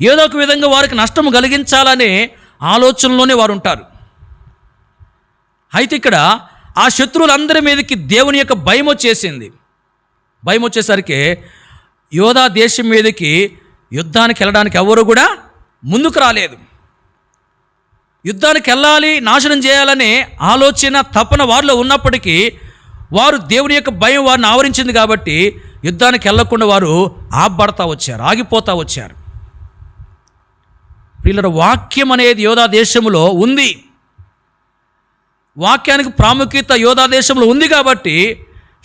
ఏదో ఒక విధంగా వారికి నష్టము కలిగించాలనే ఆలోచనలోనే వారు ఉంటారు. అయితే ఇక్కడ ఆ శత్రువులందరి మీదకి దేవుని యొక్క భయం వచ్చేసింది. భయం వచ్చేసరికి యోధా దేశం మీదకి యుద్ధానికి వెళ్ళడానికి ఎవరు కూడా ముందుకు రాలేదు. యుద్ధానికి వెళ్ళాలి, నాశనం చేయాలనే ఆలోచన తపన వారిలో ఉన్నప్పటికీ వారు దేవుని యొక్క భయం వారిని ఆవరించింది కాబట్టి యుద్ధానికి వెళ్ళకుండా వారు ఆపబడతా వచ్చారు, ఆగిపోతూ వచ్చారు. పిల్లల వాక్యం అనేది యోధా దేశంలో ఉంది, వాక్యానికి ప్రాముఖ్యత యోధా దేశంలో ఉంది కాబట్టి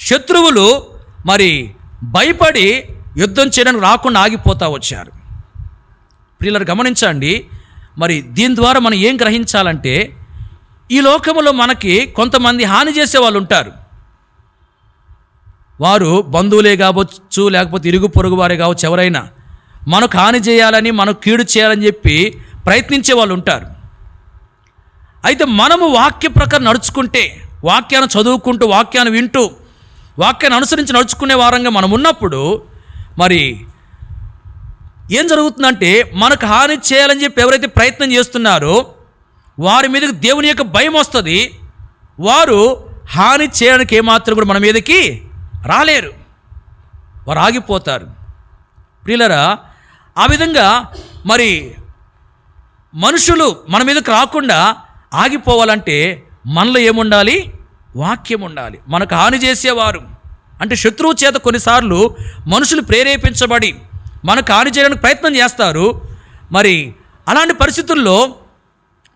శత్రువులు మరి భయపడి యుద్ధం చేయడానికి రాకుండా ఆగిపోతూ వచ్చారు. పిల్లలు గమనించండి, మరి దీని ద్వారా మనం ఏం గ్రహించాలంటే ఈ లోకంలో మనకి కొంతమంది హాని చేసే వాళ్ళు ఉంటారు. వారు బంధువులే కావచ్చు, లేకపోతే ఇరుగు పొరుగు వారే కావచ్చు, ఎవరైనా మనకు హాని చేయాలని, మనకు కీడు చేయాలని చెప్పి ప్రయత్నించే వాళ్ళు ఉంటారు. అయితే మనము వాక్య ప్రకారం నడుచుకుంటే, వాక్యాన్ని చదువుకుంటూ, వాక్యాన్ని వింటూ, వాక్యాన్ని అనుసరించి నడుచుకునే వారంగా మనం ఉన్నప్పుడు మరి ఏం జరుగుతుందంటే మనకు హాని చేయాలని చెప్పి ఎవరైతే ప్రయత్నం చేస్తున్నారో వారి మీదకి దేవుని యొక్క భయం వస్తుంది. వారు హాని చేయడానికి ఏమాత్రం కూడా మన మీదకి రాలేరు, వారు ఆగిపోతారు. ప్రియులరా, ఆ విధంగా మరి మనుషులు మన మీదకి రాకుండా ఆగిపోవాలంటే మనలో ఏముండాలి? వాక్యం ఉండాలి. మనకు హాని చేసేవారు అంటే శత్రువు చేత కొన్నిసార్లు మనుషులు ప్రేరేపించబడి మనకు హాని చేయడానికి ప్రయత్నం చేస్తారు. మరి అలాంటి పరిస్థితుల్లో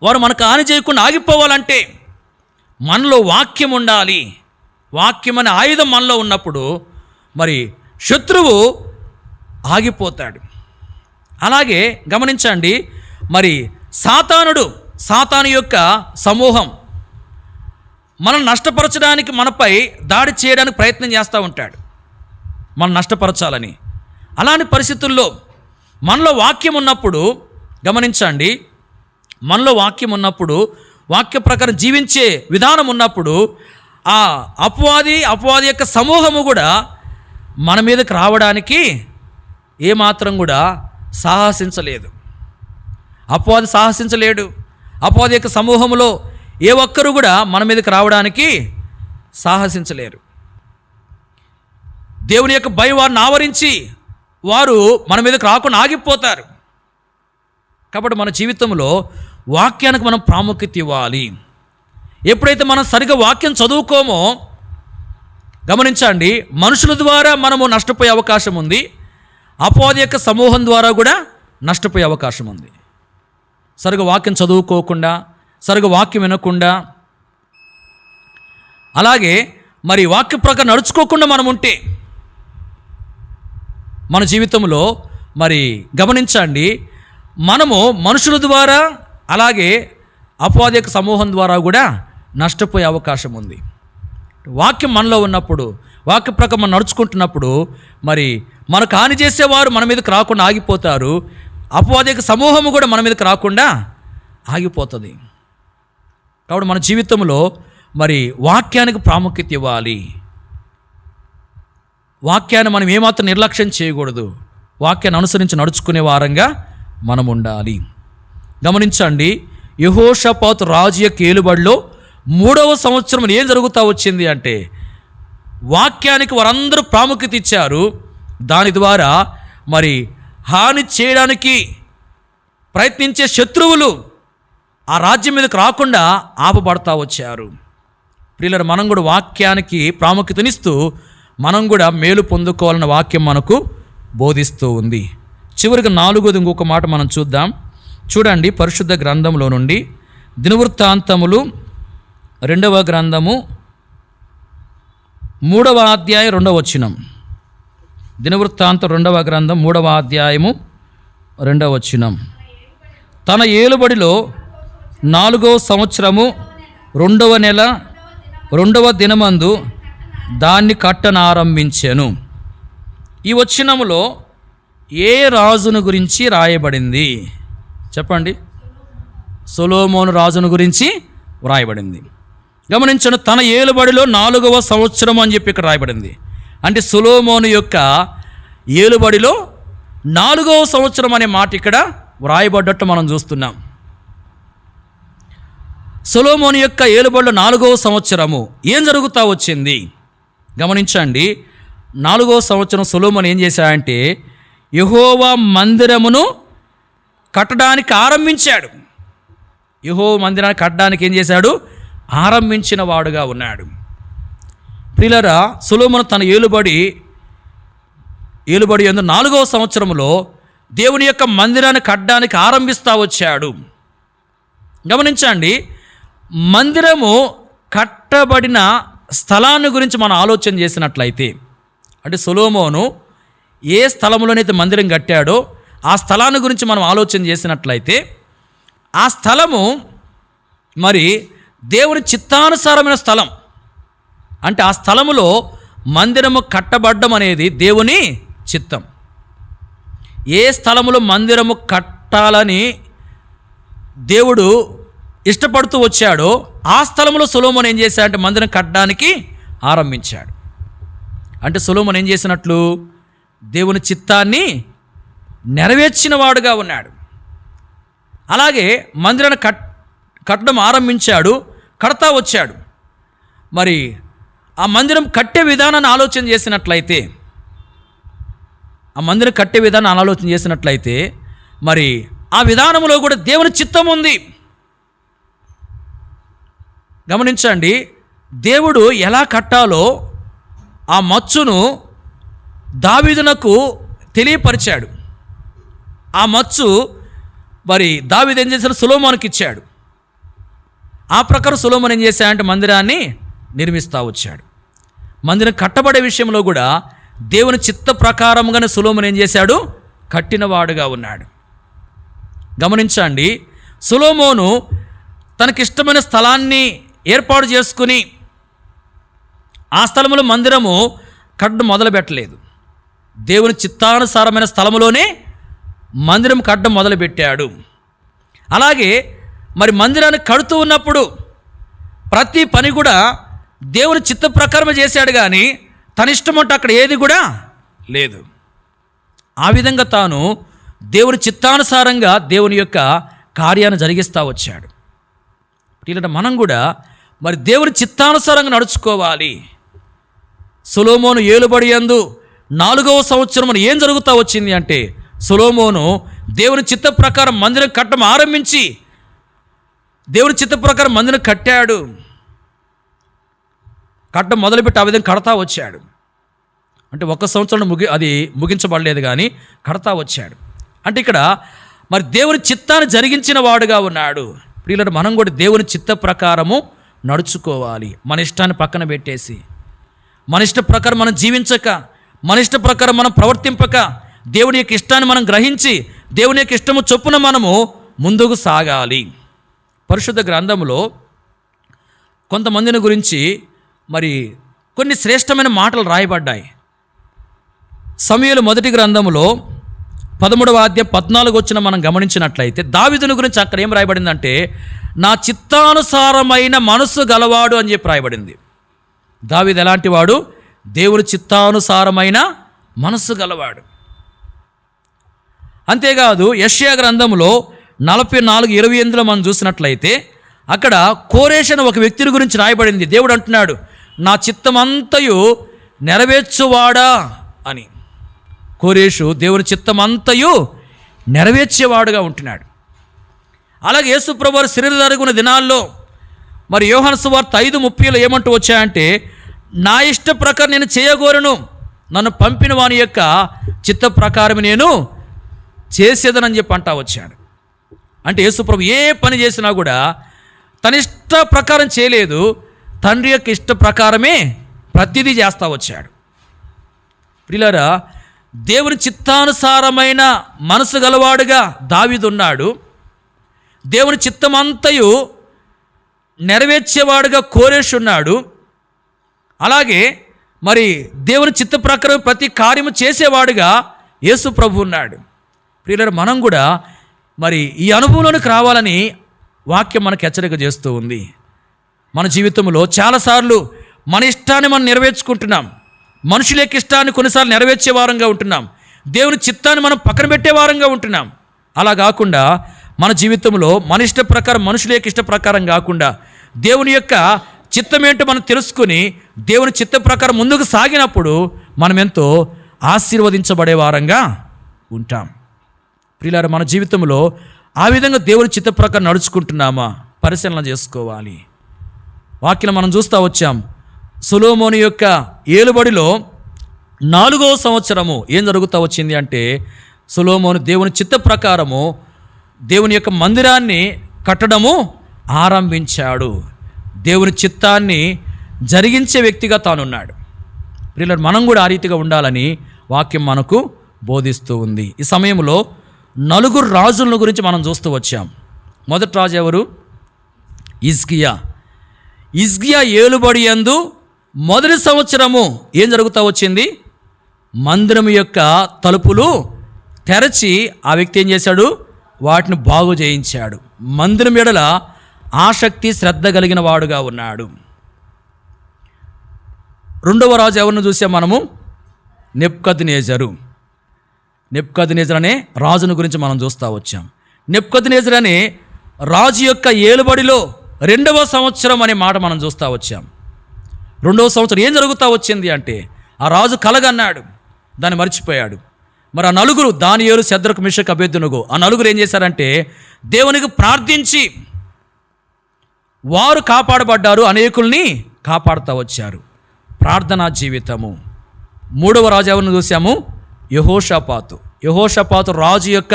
వారు మనకు హాని చేయకుండా ఆగిపోవాలంటే మనలో వాక్యం ఉండాలి. వాక్యం అనే ఆయుధం మనలో ఉన్నప్పుడు మరి శత్రువు ఆగిపోతాడు. అలాగే గమనించండి, మరి సాతాను యొక్క సమూహం మనం నష్టపరచడానికి, మనపై దాడి చేయడానికి ప్రయత్నం చేస్తూ ఉంటాడు, మనం నష్టపరచాలని. అలాంటి పరిస్థితుల్లో మనలో వాక్యం ఉన్నప్పుడు గమనించండి, మనలో వాక్యం ఉన్నప్పుడు, వాక్య ప్రకారం జీవించే విధానం ఉన్నప్పుడు ఆ అపవాది యొక్క సమూహము కూడా మన మీదకి రావడానికి ఏమాత్రం కూడా సాహసించలేదు. అపవాది సాహసించలేడు. అపవాది యొక్క సమూహంలో ఏ ఒక్కరు కూడా మన మీదకి రావడానికి సాహసించలేరు. దేవుని యొక్క భయం వారిని ఆవరించి వారు మన మీదకి రాకుండా ఆగిపోతారు. కాబట్టి మన జీవితంలో వాక్యానికి మనం ప్రాముఖ్యత ఇవ్వాలి. ఎప్పుడైతే మనం సరిగా వాక్యం చదువుకోమో, గమనించండి, మనుషుల ద్వారా మనము నష్టపోయే అవకాశం ఉంది, అపవాది యొక్క సమూహం ద్వారా కూడా నష్టపోయే అవకాశం ఉంది. సరిగా వాక్యం చదువుకోకుండా, సరిగా వాక్యం వినకుండా, అలాగే మరి వాక్య ప్రకారం నడుచుకోకుండా మనం ఉంటే మన జీవితంలో మరి గమనించండి, మనము మనుషుల ద్వారా అలాగే అపవాది యొక్క సమూహం ద్వారా కూడా నష్టపోయే అవకాశం ఉంది. వాక్యం మనలో ఉన్నప్పుడు, వాక్య ప్రకారం మనం నడుచుకుంటున్నప్పుడు మరి మనకు హాని చేసేవారు మన మీదకి రాకుండా ఆగిపోతారు, అపవాది యొక్క సమూహము కూడా మన మీదకి రాకుండా ఆగిపోతుంది. కాబట్టి మన జీవితంలో మరి వాక్యానికి ప్రాముఖ్యత ఇవ్వాలి. వాక్యాన్ని మనం ఏమాత్రం నిర్లక్ష్యం చేయకూడదు. వాక్యాన్ని అనుసరించి నడుచుకునే వారంగా మనం ఉండాలి. గమనించండి, యెహోషాపాతు రాజు యొక్క ఏలుబడిలో 3వ సంవత్సరం ఏం జరుగుతూ వచ్చింది అంటే, వాక్యానికి వారందరూ ప్రాముఖ్యత ఇచ్చారు. దాని ద్వారా మరి హాని చేయడానికి ప్రయత్నించే శత్రువులు ఆ రాజ్యం మీదకి రాకుండా ఆపబడతా వచ్చారు. ప్రియులారా, మనం కూడా వాక్యానికి ప్రాముఖ్యతనిస్తూ మనం కూడా మేలు పొందుకోవాలన్న వాక్యం మనకు బోధిస్తూ ఉంది. చివరికి 4వది ఇంకొక మాట మనం చూద్దాం. చూడండి, పరిశుద్ధ గ్రంథంలో నుండి దినవృత్తాంతములు 2వ గ్రంథము 3వ అధ్యాయం 2వ వచనం. దినవృత్తాంతం 2వ గ్రంథం 3వ అధ్యాయము 2వ వచనం. తన ఏలుబడిలో 4వ సంవత్సరము 2వ నెల 2వ దినమందు దాన్ని కట్టనారంభించెను. ఈ వచనములో ఏ రాజును గురించి రాయబడింది చెప్పండి? సొలొమోను రాజును గురించి వ్రాయబడింది. గమనించండి, తన ఏలుబడిలో 4వ సంవత్సరం అని చెప్పి ఇక్కడ రాయబడింది. అంటే సొలొమోను యొక్క ఏలుబడిలో 4వ సంవత్సరం అనే మాట ఇక్కడ వ్రాయబడ్డట్టు మనం చూస్తున్నాం. సొలొమోను యొక్క ఏలుబడిలో 4వ సంవత్సరము ఏం జరుగుతూ వచ్చింది? గమనించండి, 4వ సంవత్సరం సొలొమోను ఏం చేశాడంటే యెహోవా మందిరమును కట్టడానికి ఆరంభించాడు. యెహోవా మందిరాన్ని కట్టడానికి ఏం చేశాడు? ఆరంభించిన వాడుగా ఉన్నాడు. ప్రియులారా, సొలొమోను తన ఏలుబడి యందు 4వ సంవత్సరంలో దేవుని యొక్క మందిరాన్ని కట్టడానికి ఆరంభిస్తూ వచ్చాడు. గమనించండి, మందిరము కట్టబడిన స్థలాన్ని గురించి మనం ఆలోచన చేసినట్లయితే, అంటే సొలొమోను ఏ స్థలంలోనైతే మందిరం కట్టాడో ఆ స్థలాన్ని గురించి మనం ఆలోచన చేసినట్లయితే, ఆ స్థలము మరి దేవుని చిత్తానుసారమైన స్థలం. అంటే ఆ స్థలములో మందిరము కట్టబడ్డం అనేది దేవుని చిత్తం. ఏ స్థలములో మందిరము కట్టాలని దేవుడు ఇష్టపడుతూ వచ్చాడో ఆ స్థలంలో సొలొమోను ఏం చేశాడంటే మందిరం కట్టడానికి ఆరంభించాడు. అంటే సొలొమోను ఏం చేసినట్లు? దేవుని చిత్తాన్ని నెరవేర్చిన వాడుగా ఉన్నాడు. అలాగే మందిరాన్ని కట్టడం ఆరంభించాడు, కడతా వచ్చాడు. మరి ఆ మందిరం కట్టే విధానాన్ని ఆలోచన చేసినట్లయితే, మరి ఆ విధానంలో కూడా దేవుని చిత్తం ఉంది. గమనించండి, దేవుడు ఎలా కట్టాలో ఆ మచ్చును దావీదునకు తెలియపరిచాడు. ఆ మచ్చు మరి దావీదు ఏం చేశాడు? సొలొమోనుకి ఇచ్చాడు. ఆ ప్రకారం సొలొమోను ఏం చేశాడంటే మందిరాన్ని నిర్మిస్తూ వచ్చాడు. మందిరం కట్టబడే విషయంలో కూడా దేవుని చిత్త ప్రకారంగానే సొలొమోను ఏం చేశాడు? కట్టినవాడుగా ఉన్నాడు. గమనించండి, సొలొమోను తనకిష్టమైన స్థలాన్ని ఏర్పాటు చేసుకుని ఆ స్థలంలో మందిరము కట్టడం మొదలుపెట్టలేదు. దేవుని చిత్తానుసారమైన స్థలంలోనే మందిరం కట్టడం మొదలుపెట్టాడు. అలాగే మరి మందిరాన్ని కడుతూ ఉన్నప్పుడు ప్రతి పని కూడా దేవుని చిత్త ప్రకారమే చేశాడు, కానీ తన ఇష్టం అంటే అక్కడ ఏది కూడా లేదు. ఆ విధంగా తాను దేవుని చిత్తానుసారంగా దేవుని యొక్క కార్యాన్ని జరిగిస్తూ వచ్చాడు. ఇలాంటి మనం కూడా మరి దేవుని చిత్తానుసారంగా నడుచుకోవాలి. సొలొమోను ఏలుబడి యందు 4వ సంవత్సరం ఏం జరుగుతూ వచ్చింది అంటే, సొలొమోను దేవుని చిత్త ప్రకారం మందిరం కట్టడం ఆరంభించి దేవుని చిత్త ప్రకారం మందిరం కట్టాడు. కట్టడం మొదలుపెట్టి ఆ విధంగా కడతా వచ్చాడు. అంటే 1 సంవత్సరం అది ముగించబడలేదు, కానీ కడతా వచ్చాడు. అంటే ఇక్కడ మరి దేవుని చిత్తాన్ని జరిగించిన వాడుగా ఉన్నాడు. ప్రియులారా, మనం కూడా దేవుని చిత్త ప్రకారము నడుచుకోవాలి. మన ఇష్టాన్ని పక్కన పెట్టేసి, మన ఇష్ట ప్రకారం మనం జీవించక, మన ఇష్ట ప్రకారం మనం ప్రవర్తింపక, దేవుని యొక్క ఇష్టాన్ని మనం గ్రహించి దేవుని యొక్క ఇష్టము చొప్పున మనము ముందుకు సాగాలి. పరిశుద్ధ గ్రంథంలో కొంతమందిని గురించి మరి కొన్ని శ్రేష్టమైన మాటలు రాయబడ్డాయి. సమూయేలు మొదటి గ్రంథములో 13వ అధ్యాయం 14 వచ్చిన మనం గమనించినట్లయితే దావీదుని గురించి అక్కడ ఏం రాయబడిందంటే, నా చిత్తానుసారమైన మనస్సు గలవాడు అని చెప్పి రాయబడింది. దావీదు ఎలాంటి వాడు? దేవుని చిత్తానుసారమైన మనస్సు గలవాడు. అంతేకాదు యెషయా గ్రంథంలో 44:28 మనం చూసినట్లయితే అక్కడ కోరేషు అనే ఒక వ్యక్తిని గురించి రాయబడింది. దేవుడు అంటున్నాడు, నా చిత్తమంతయు నెరవేర్చువాడా అని. కోరేషు దేవుని చిత్తమంతయు నెరవేర్చేవాడుగా ఉంటున్నాడు. అలాగే యేసు ప్రభువు శరీరధారిగా ఉన్న దినాల్లో మరి యోహాను సువార్త 5:30 ఏమంటూ వచ్చాయంటే, నా ఇష్ట ప్రకారం నేను చేయగోరను, నన్ను పంపిన వాని యొక్క చిత్త ప్రకారం నేను చేసేదనని చెప్పి అంటా వచ్చాడు. అంటే యేసు ప్రభు ఏ పని చేసినా కూడా తన ఇష్ట ప్రకారం చేయలేదు, తండ్రి యొక్క ఇష్ట ప్రకారమే ప్రతిదీ చేస్తూ వచ్చాడు. ప్రియులారా, దేవుని చిత్తానుసారమైన మనసు గలవాడుగా దావీదు ఉన్నాడు. దేవుని చిత్తమంతయు నెరవేర్చేవాడుగా కోరేషు ఉన్నాడు. అలాగే మరి దేవుని చిత్త ప్రకారం ప్రతి కార్యము చేసేవాడుగా యేసు ప్రభు ఉన్నాడు. ప్రియులారా, మనం కూడా మరి ఈ అనుభవంలోనికి రావాలని వాక్యం మనకు హెచ్చరిక చేస్తూ ఉంది. మన జీవితంలో చాలాసార్లు మన ఇష్టాన్ని మనం నెరవేర్చుకుంటున్నాం, మనుషుల యొక్క ఇష్టాన్ని కొన్నిసార్లు నెరవేర్చే వారంగా ఉంటున్నాం, దేవుని చిత్తాన్ని మనం పక్కన పెట్టే వారంగా ఉంటున్నాం. అలా కాకుండా మన జీవితంలో మన ఇష్ట ప్రకారం, మనుషుల యొక్క ఇష్ట ప్రకారం కాకుండా దేవుని యొక్క చిత్తం ఏంటో మనం తెలుసుకుని దేవుని చిత్త ప్రకారం ముందుకు సాగినప్పుడు మనం ఎంతో ఆశీర్వదించబడే వారంగా ఉంటాం. ప్రియులారా, మన జీవితంలో ఆ విధంగా దేవుని చిత్త ప్రకారం నడుచుకుంటున్నామా పరిశీలన చేసుకోవాలి. వాక్యం మనం చూస్తూ వచ్చాం. సొలొమోను యొక్క ఏలుబడిలో 4వ సంవత్సరము ఏం జరుగుతూ వచ్చింది అంటే, సొలొమోను దేవుని చిత్త ప్రకారము దేవుని యొక్క మందిరాన్ని కట్టడము ఆరంభించాడు. దేవుని చిత్తాన్ని జరిగించే వ్యక్తిగా తానున్నాడు. ప్రియులారా, మనం కూడా ఆ రీతిగా ఉండాలని వాక్యం మనకు బోధిస్తూ ఉంది. ఈ సమయంలో 4 రాజుల గురించి మనం చూస్తూ వచ్చాం. మొదటి రాజు ఎవరు? హిజ్కియా. హిజ్కియా ఏలుబడి యందు మొదటి సంవత్సరము ఏం జరుగుతూ వచ్చింది? మందిరం యొక్క తలుపులు తెరచి ఆ వ్యక్తి ఏం చేశాడు? వాటిని బాగు చేయించాడు. మందిరం ఎడల ఆసక్తి శ్రద్ధ కలిగిన వాడుగా ఉన్నాడు. 2వ రాజు ఎవరిని చూసాం మనము? నెబుకద్నెజరు. నెబుకద్నెజరు అనే రాజును గురించి మనం చూస్తూ వచ్చాం. నెబుకద్నెజరు అనే రాజు యొక్క ఏలుబడిలో 2వ సంవత్సరం అనే మాట మనం చూస్తూ వచ్చాం. 2వ సంవత్సరం ఏం జరుగుతూ వచ్చింది అంటే, ఆ రాజు కలగన్నాడు, దాన్ని మర్చిపోయాడు. మరి ఆ 4 దానియేలు, శద్రకు, మిషకు, అబేద్నెగో, ఆ 4 ఏం చేశారంటే దేవునికి ప్రార్థించి వారు కాపాడబడ్డారు, అనేకుల్ని కాపాడుతూ వచ్చారు. ప్రార్థనా జీవితము. 3వ రాజు ఎవరిని చూసాము? యెహోషాపాతు. యెహోషాపాతు రాజు యొక్క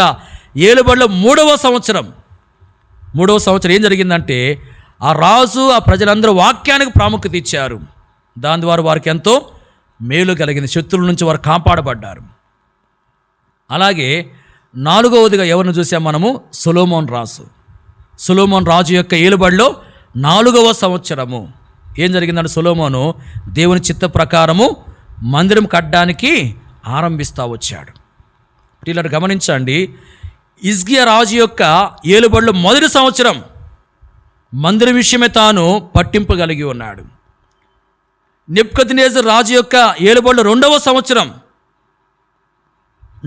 ఏలుబడిలో 3వ సంవత్సరం ఏం జరిగిందంటే, ఆ రాజు ఆ ప్రజలందరూ వాక్యానికి ప్రాముఖ్యత ఇచ్చారు. దాని ద్వారా వారికి ఎంతో మేలు కలిగింది. శత్రువుల నుంచి వారు కాపాడబడ్డారు. అలాగే 4వదిగా ఎవరిని చూసాం మనము? సొలొమోను రాజు. సొలొమోను రాజు యొక్క ఏలుబడిలో 4వ సంవత్సరము ఏం జరిగిందంటే, సొలొమోను దేవుని చిత్త ప్రకారము మందిరం కట్టడానికి ఆరంభిస్తూ వచ్చాడు. ప్రియులారా, గమనించండి, హిజ్కియా రాజు యొక్క ఏలుబడిలో మొదటి సంవత్సరం మందిరం విషయమే తాను పట్టింపు కలిగి ఉన్నాడు. నెబుకద్నెజరు రాజు యొక్క ఏలుబడిలో 2వ సంవత్సరం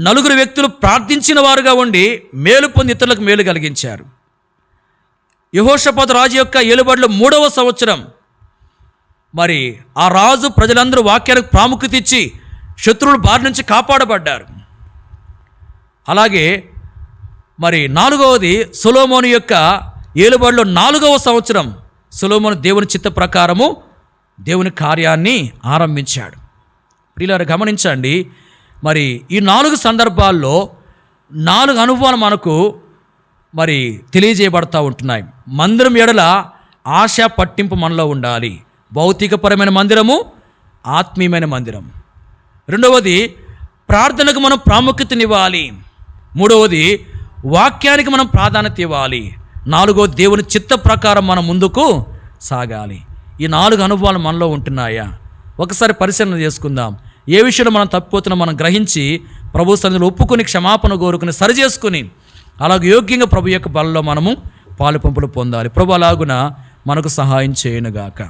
4 వ్యక్తులు ప్రార్థించిన వారుగా ఉండి మేలు పొంది ఇతరులకు మేలు కలిగించారు. యెహోషాపాతు రాజు యొక్క ఏలుబడిలో 3వ సంవత్సరం మరి ఆ రాజు ప్రజలందరూ వాక్యానికి ప్రాముఖ్యత ఇచ్చి శత్రువుల బారి నుంచి కాపాడబడ్డారు. అలాగే మరి 4వది సొలొమోను యొక్క ఏలుబడిలో 4వ సంవత్సరం సొలొమోను దేవుని చిత్త ప్రకారము దేవుని కార్యాన్ని ఆరంభించాడు. ప్రియులారా గమనించండి, మరి ఈ 4 సందర్భాల్లో 4 అనుభవాలు మనకు మరి తెలియజేయబడతా ఉంటున్నాయి. మందిరం ఎడల ఆశ పట్టింపు మనలో ఉండాలి. భౌతికపరమైన మందిరము, ఆత్మీయమైన మందిరం. రెండవది, ప్రార్థనకు మనం ప్రాముఖ్యతనివ్వాలి. మూడవది, వాక్యానికి మనం ప్రాధాన్యత ఇవ్వాలి. నాలుగవది, దేవుని చిత్త ప్రకారం మనం ముందుకు సాగాలి. ఈ 4 అనుభవాలు మనలో ఉంటున్నాయా? ఒకసారి పరిశీలన చేసుకుందాం. ఏ విషయంలో మనం తప్పిపోతున్నా మనం గ్రహించి ప్రభు సన్నిధిలో ఒప్పుకొని క్షమాపణ కోరుకుని సరి చేసుకుని అలాగే యోగ్యంగా ప్రభు యొక్క బలలో మనము పాలు పంపులు పొందాలి. ప్రభు అలాగున మనకు సహాయం చేయనుగాక.